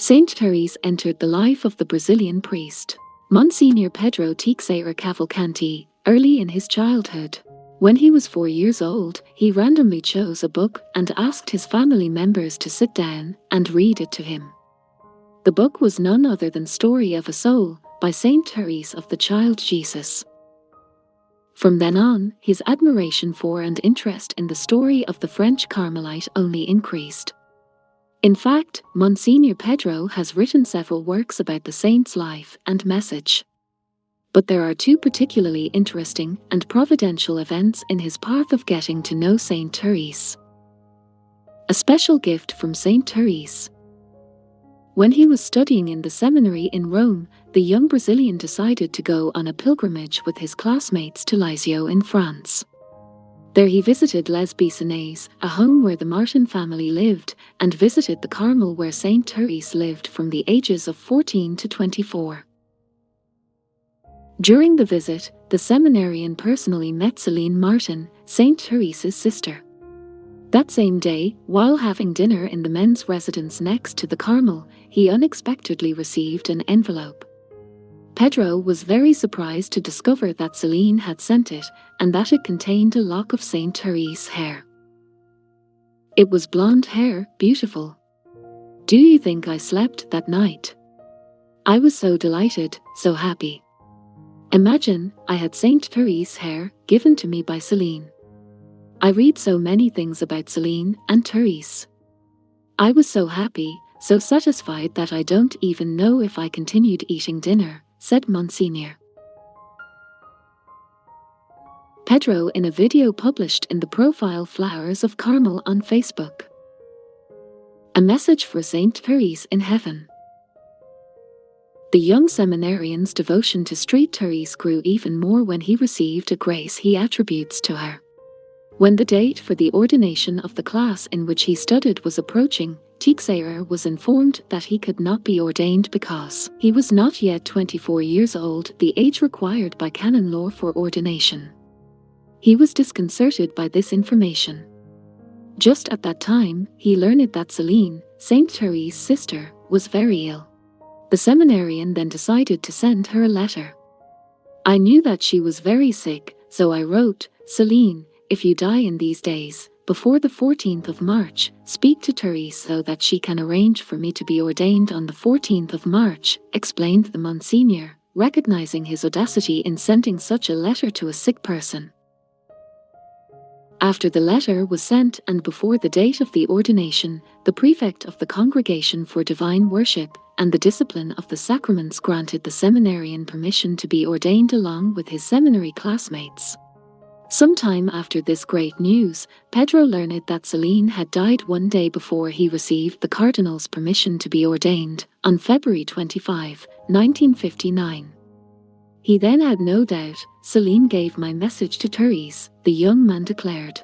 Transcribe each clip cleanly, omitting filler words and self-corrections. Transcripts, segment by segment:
Saint Thérèse entered the life of the Brazilian priest, Monsignor Pedro Teixeira Cavalcanti, early in his childhood. When he was 4 years old, he randomly chose a book and asked his family members to sit down and read it to him. The book was none other than Story of a Soul by Saint Thérèse of the Child Jesus. From then on, his admiration for and interest in the story of the French Carmelite only increased. In fact, Monsignor Pedro has written several works about the saint's life and message. But there are two particularly interesting and providential events in his path of getting to know Saint Thérèse. A special gift from Saint Thérèse. When he was studying in the seminary in Rome, the young Brazilian decided to go on a pilgrimage with his classmates to Lisieux in France. There he visited Les Bissonnets, a home where the Martin family lived, and visited the Carmel where Saint Thérèse lived from the ages of 14 to 24. During the visit, the seminarian personally met Céline Martin, Saint Thérèse's sister. That same day, while having dinner in the men's residence next to the Carmel, he unexpectedly received an envelope. Pedro was very surprised to discover that Céline had sent it, and that it contained a lock of Saint Thérèse's hair. It was blonde hair, beautiful. Do you think I slept that night? I was so delighted, so happy. Imagine, I had Saint Thérèse's hair given to me by Céline. I read so many things about Céline and Thérèse. I was so happy, so satisfied that I don't even know if I continued eating dinner, said Monsignor Pedro in a video published in the profile Flowers of Carmel on Facebook. A message for Saint Thérèse in heaven. The young seminarian's devotion to Saint Thérèse grew even more when he received a grace he attributes to her. When the date for the ordination of the class in which he studied was approaching, Teixeira was informed that he could not be ordained because he was not yet 24 years old, the age required by canon law for ordination. He was disconcerted by this information. Just at that time, he learned that Céline, Saint Thérèse's sister, was very ill. The seminarian then decided to send her a letter. I knew that she was very sick, so I wrote, Céline, if you die in these days, before the 14th of March, speak to Thérèse so that she can arrange for me to be ordained on the 14th of March, explained the Monsignor, recognizing his audacity in sending such a letter to a sick person. After the letter was sent and before the date of the ordination, the prefect of the Congregation for Divine Worship and the Discipline of the Sacraments granted the seminarian permission to be ordained along with his seminary classmates. Sometime after this great news, Pedro learned that Céline had died one day before he received the cardinal's permission to be ordained, on February 25, 1959. He then had no doubt, Céline gave my message to Thérèse, the young man declared.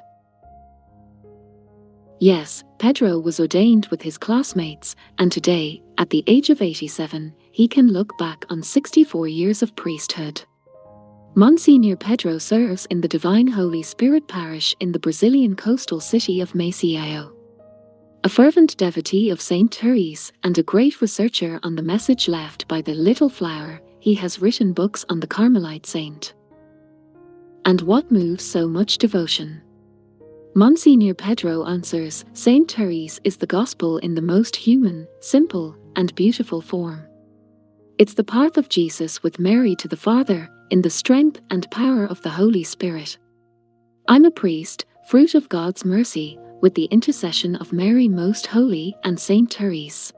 Yes, Pedro was ordained with his classmates, and today, at the age of 87, he can look back on 64 years of priesthood. Monsignor Pedro serves in the Divine Holy Spirit Parish in the Brazilian coastal city of Maceió. A fervent devotee of Saint Thérèse and a great researcher on the message left by the little flower, he has written books on the Carmelite saint. And what moves so much devotion? Monsignor Pedro answers, Saint Thérèse is the gospel in the most human, simple, and beautiful form. It's the path of Jesus with Mary to the Father, in the strength and power of the Holy Spirit. I'm a priest, fruit of God's mercy, with the intercession of Mary Most Holy and Saint Thérèse.